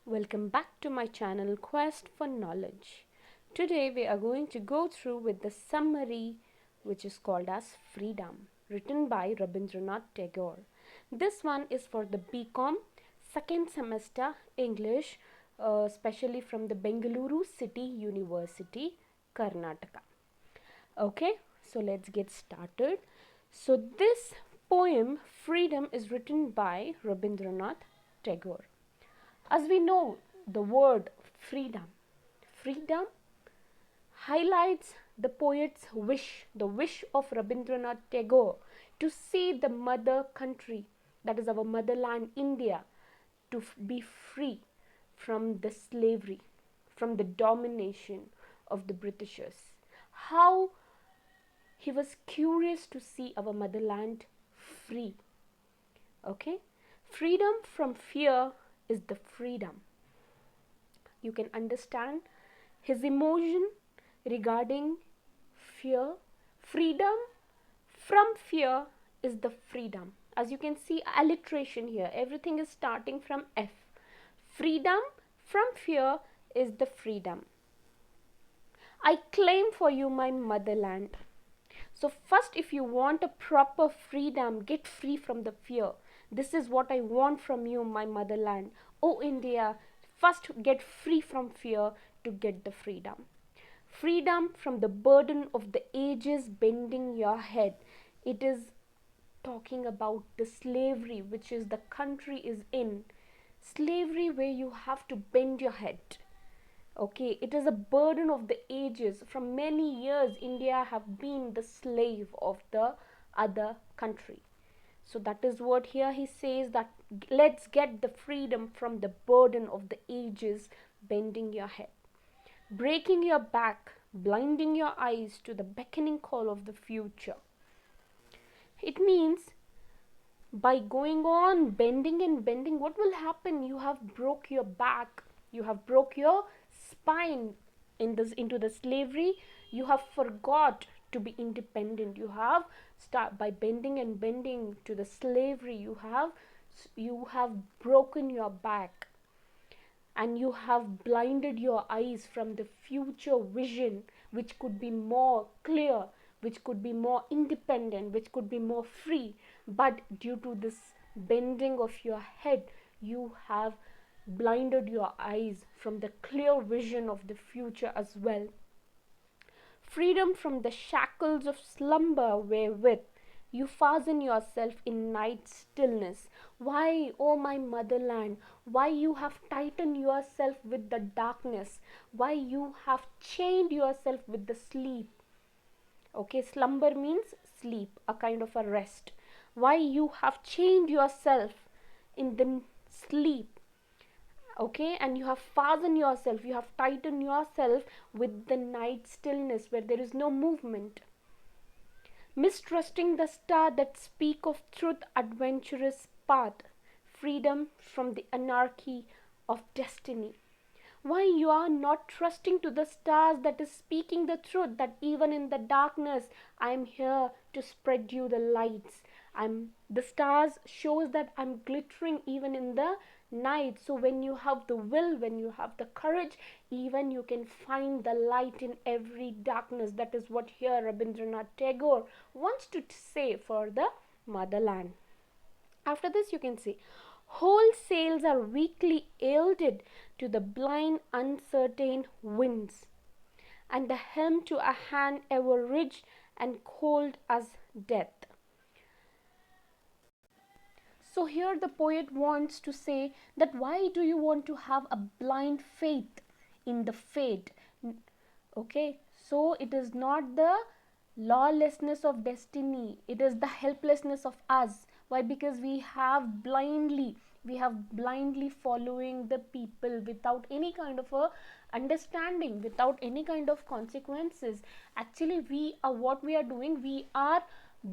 Welcome back to my channel Quest for Knowledge. Today we are going to go through with the summary which is called as Freedom, written by Rabindranath Tagore. This one is for the Bcom second semester English, especially from the Bengaluru City University, Karnataka. Okay, so let's get started. So this poem Freedom is written by Rabindranath Tagore. As we know, the word freedom highlights the poet's wish, the wish of Rabindranath Tagore to see the mother country, that is our motherland India, to be free from the slavery, from the domination of the Britishers. How he was curious to see our motherland free. Okay, freedom from fear is the freedom. You can understand his emotion regarding fear. Freedom from fear is the freedom. As you can see, alliteration here, everything is starting from F. Freedom from fear is the freedom. I claim for you my motherland. So first, if you want a proper freedom, get free from the fear. This is what I want from you, my motherland. Oh India, first get free from fear to get the freedom. Freedom from the burden of the ages bending your head. It is talking about the slavery which is the country is in. Slavery where you have to bend your head. Okay, it is a burden of the ages. From many years, India have been the slave of the other country. So that is what here he says, that let's get the freedom from the burden of the ages bending your head, breaking your back, blinding your eyes to the beckoning call of the future. It means by going on bending and bending, what will happen? You have broke your back, you have broke your spine into the slavery. You have forgot to be independent. You have start by bending and bending to the slavery. You have broken your back, and you have blinded your eyes from the future vision, which could be more clear, which could be more independent, which could be more free. But due to this bending of your head, you have blinded your eyes from the clear vision of the future as well. Freedom from the shackles of slumber wherewith you fasten yourself in night stillness. Why, O my motherland, why you have tightened yourself with the darkness? Why you have chained yourself with the sleep? Okay, slumber means sleep, a kind of a rest. Why you have chained yourself in the sleep? Okay, and you have fastened yourself, you have tightened yourself with the night stillness where there is no movement, mistrusting the star that speak of truth, adventurous path, freedom from the anarchy of destiny. Why you are not trusting to the stars that is speaking the truth, that even in the darkness I am here to spread you the lights. The stars shows that I'm glittering even in the night. So when you have the will, when you have the courage, even you can find the light in every darkness. That is what here Rabindranath Tagore wants to say for the motherland. After this, you can see whole sails are weakly yielded to the blind uncertain winds, and the helm to a hand ever rigid and cold as death. So here the poet wants to say that why do you want to have a blind faith in the fate? Okay, so it is not the lawlessness of destiny, it is the helplessness of us. Why? Because we have blindly following the people without any kind of a understanding, without any kind of consequences. Actually, what we are doing, we are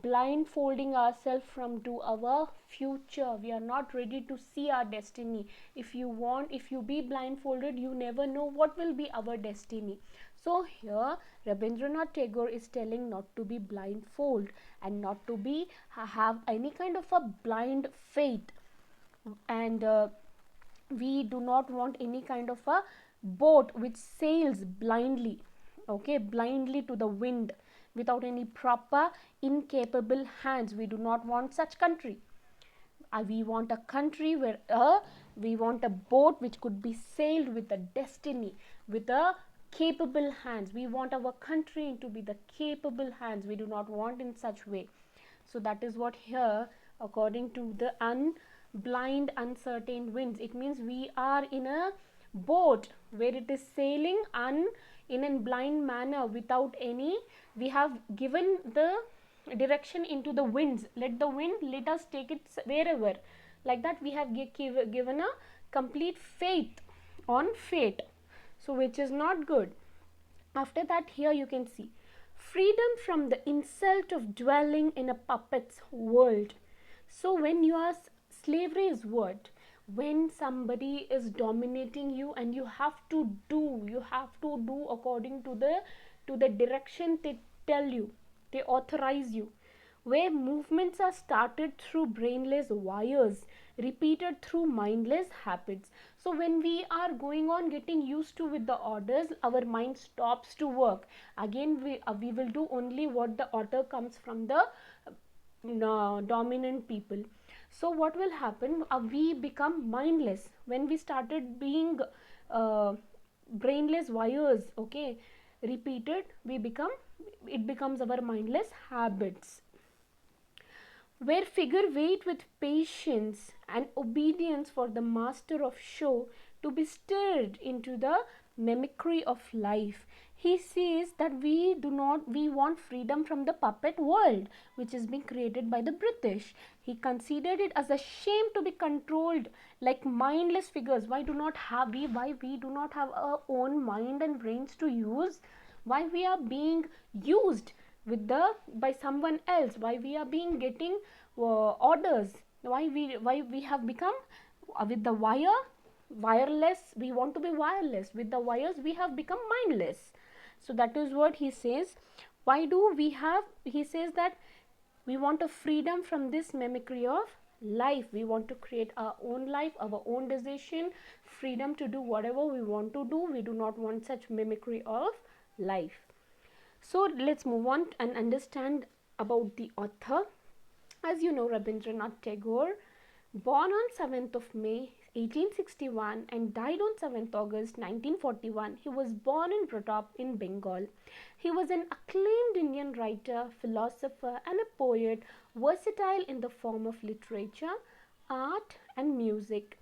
blindfolding ourselves from to our future. We are not ready to see our destiny. If you be blindfolded, you never know what will be our destiny. So here Rabindranath Tagore is telling not to be blindfold and not to have any kind of a blind faith, and We do not want any kind of a boat which sails blindly, okay, blindly to the wind without any proper incapable hands. We do not want such country. We want a country where we want a boat which could be sailed with a destiny, with a capable hands. We want our country to be the capable hands. We do not want in such way. So that is what here, according to the blind uncertain winds, it means we are in a boat where it is sailing in a blind manner without any. We have given the direction into the winds. Let the wind, let us take it wherever. Like that, we have given a complete faith on fate. So which is not good. After that, here you can see freedom from the insult of dwelling in a puppet's world. So when you are, slavery is what? When somebody is dominating you and you have to do according to the direction they tell you, they authorize you, where movements are started through brainless wires, repeated through mindless habits. So when we are going on getting used to with the orders, our mind stops to work. Again, we will do only what the order comes from the dominant people. So what will happen? We become mindless when we started being brainless wires, okay, repeated. It becomes our mindless habits, where figure wait with patience and obedience for the master of show to be stirred into the mimicry of life. He says that we want freedom from the puppet world which is being created by the British. He considered it as a shame to be controlled like mindless figures. Why we do not have our own mind and brains to use? Why we are being used by someone else? Why we are being getting orders? Why we have become with the wireless? We want to be wireless. With the wires we have become mindless. So that is what he says. Why do we have? He says that we want a freedom from this mimicry of life. We want to create our own life, our own decision, freedom to do whatever we want to do. We do not want such mimicry of life. So let's move on and understand about the author. As you know, Rabindranath Tagore, born on 7th of May 1861 and died on 7th August 1941, he was born and brought up in Bengal. He was an acclaimed Indian writer, philosopher and a poet, versatile in the form of literature, art and music.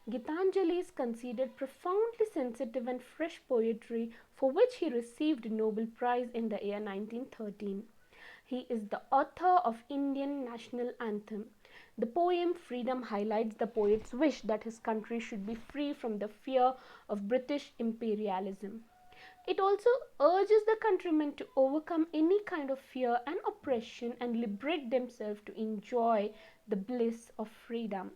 Gitanjali is considered profoundly sensitive and fresh poetry, for which he received Nobel Prize in the year 1913. He is the author of Indian National Anthem. The poem Freedom highlights the poet's wish that his country should be free from the fear of British imperialism. It also urges the countrymen to overcome any kind of fear and oppression and liberate themselves to enjoy the bliss of freedom.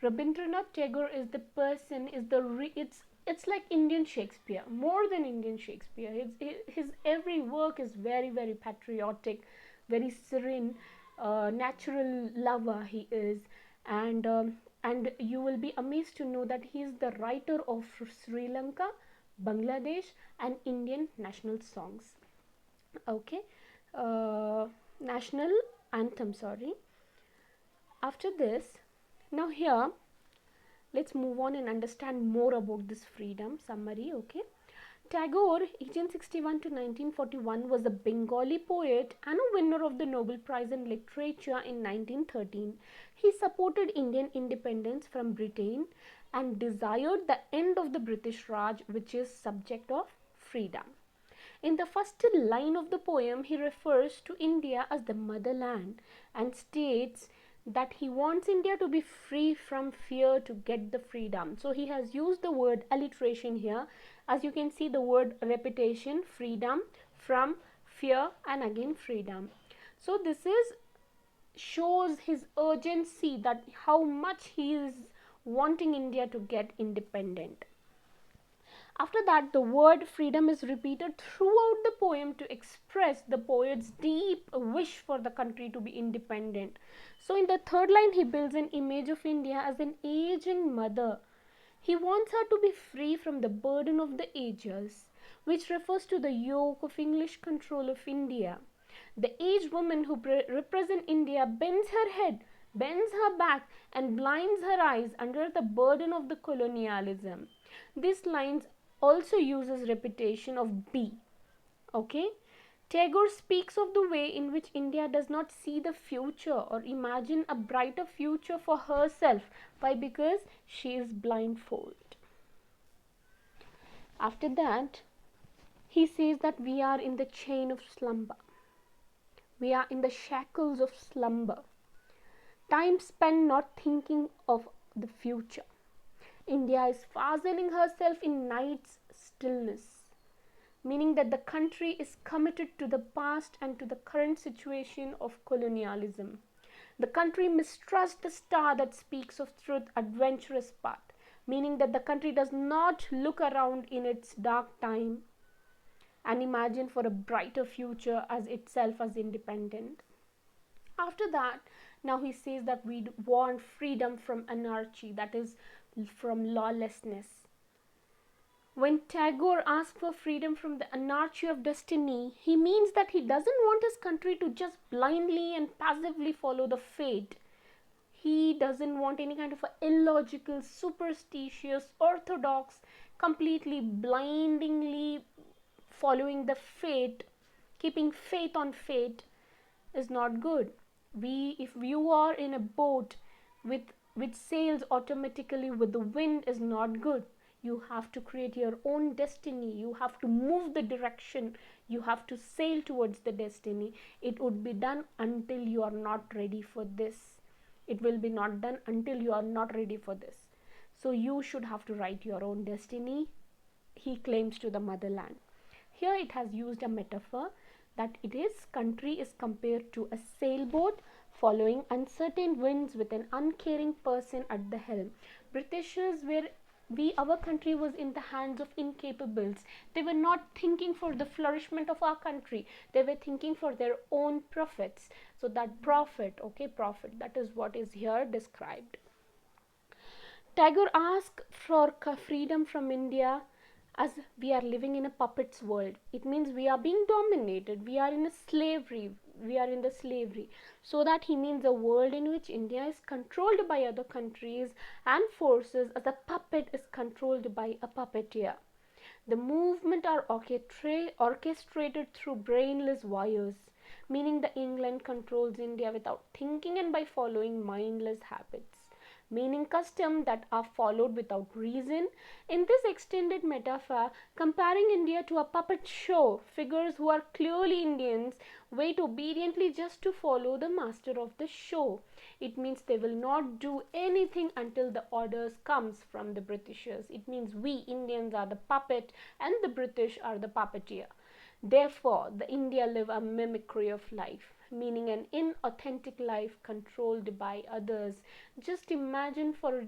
Rabindranath Tagore is the person, it's like Indian Shakespeare, more than Indian Shakespeare. His every work is very, very patriotic, very serene, natural lover he is, and you will be amazed to know that he is the writer of Sri Lanka, Bangladesh, and Indian national songs. Okay, national anthem. Sorry. After this, now here let's move on and understand more about this freedom summary. Okay, Tagore 1861 to 1941 was a Bengali poet and a winner of the Nobel Prize in Literature in 1913. He supported Indian independence from Britain and desired the end of the British Raj, which is subject of freedom. In the first line of the poem, he refers to India as the motherland and states that he wants India to be free from fear to get the freedom. So he has used the word alliteration here. As you can see, the word repetition, freedom, from, fear, and again freedom. So this is shows his urgency, that how much he is wanting India to get independent. After that, the word freedom is repeated throughout the poem to express the poet's deep wish for the country to be independent. So in the third line, he builds an image of India as an aging mother He wants her to be free from the burden of the ages, which refers to the yoke of English control of India. The aged woman who represents India bends her head, bends her back, and blinds her eyes under the burden of the colonialism. This line also uses repetition of be. Okay? Tagore speaks of the way in which India does not see the future or imagine a brighter future for herself. Why? Because she is blindfolded. After that, he says that we are in the chain of slumber. We are in the shackles of slumber. Time spent not thinking of the future. India is fastening herself in night's stillness, meaning that the country is committed to the past and to the current situation of colonialism. The country mistrusts the star that speaks of truth, adventurous path, meaning that the country does not look around in its dark time and imagine for a brighter future as itself as independent. After that, now he says that we want freedom from anarchy, that is, from lawlessness. When Tagore asks for freedom from the anarchy of destiny, he means that he doesn't want his country to just blindly and passively follow the fate. He doesn't want any kind of a illogical, superstitious, orthodox, completely blindingly following the fate, keeping faith on fate is not good. If you are in a boat which sails automatically with the wind, is not good. You have to create your own destiny. You have to move the direction. You have to sail towards the destiny. It would be done until you are not ready for this. It will be not done until you are not ready for this. So you should have to write your own destiny, he claims to the motherland. Here it has used a metaphor that country is compared to a sailboat following uncertain winds with an uncaring person at the helm. Britishers were our country was in the hands of incapables. They were not thinking for the flourishment of our country. They were thinking for their own profits. So that profit, that is what is here described. Tagore asked for freedom from India as we are living in a puppet's world. It means we are being dominated. We are in a slavery. We are in the slavery. So that he means a world in which India is controlled by other countries and forces as a puppet is controlled by a puppeteer. The movement are orchestrated through brainless wires, meaning the England controls India without thinking and by following mindless habits, meaning custom that are followed without reason. In this extended metaphor, comparing India to a puppet show, figures who are clearly Indians wait obediently just to follow the master of the show. It means they will not do anything until the orders comes from the Britishers. It means we Indians are the puppet and the British are the puppeteer. Therefore, the India live a mimicry of life, meaning an inauthentic life controlled by others. Just imagine for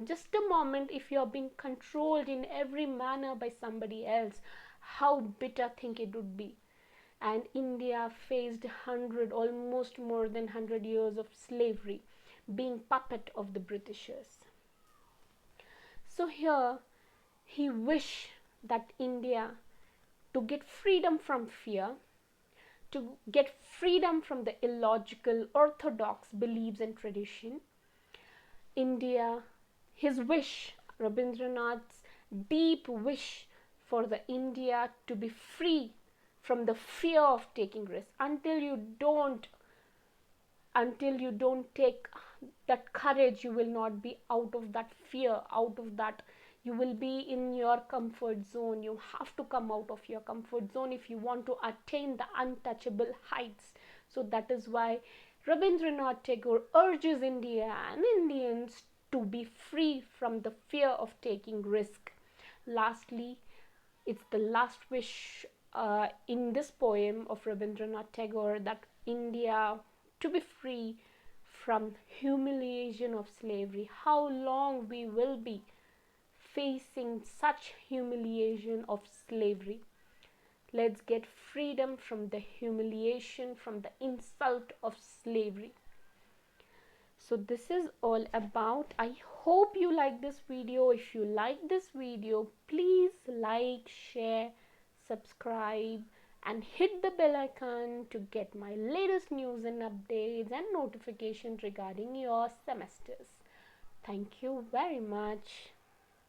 just a moment, if you are being controlled in every manner by somebody else, how bitter thing it would be. And India faced almost more than 100 years of slavery, being puppet of the Britishers. So here he wished that India to get freedom from fear, to get freedom from the illogical orthodox beliefs and tradition. India, his wish, Rabindranath's deep wish for the India to be free from the fear of taking risks. Until you don't take that courage, you will not be out of that fear, out of that. You will be in your comfort zone. You have to come out of your comfort zone if you want to attain the untouchable heights. So that is why Rabindranath Tagore urges India and Indians to be free from the fear of taking risk. Lastly, it's the last wish in this poem of Rabindranath Tagore, that India to be free from humiliation of slavery. How long we will be facing such humiliation of slavery? Let's get freedom from the humiliation, from the insult of slavery. So this is all about. I hope you like this video. If you like this video, please like, share, subscribe and hit the bell icon to get my latest news and updates and notifications regarding your semesters. Thank you very much.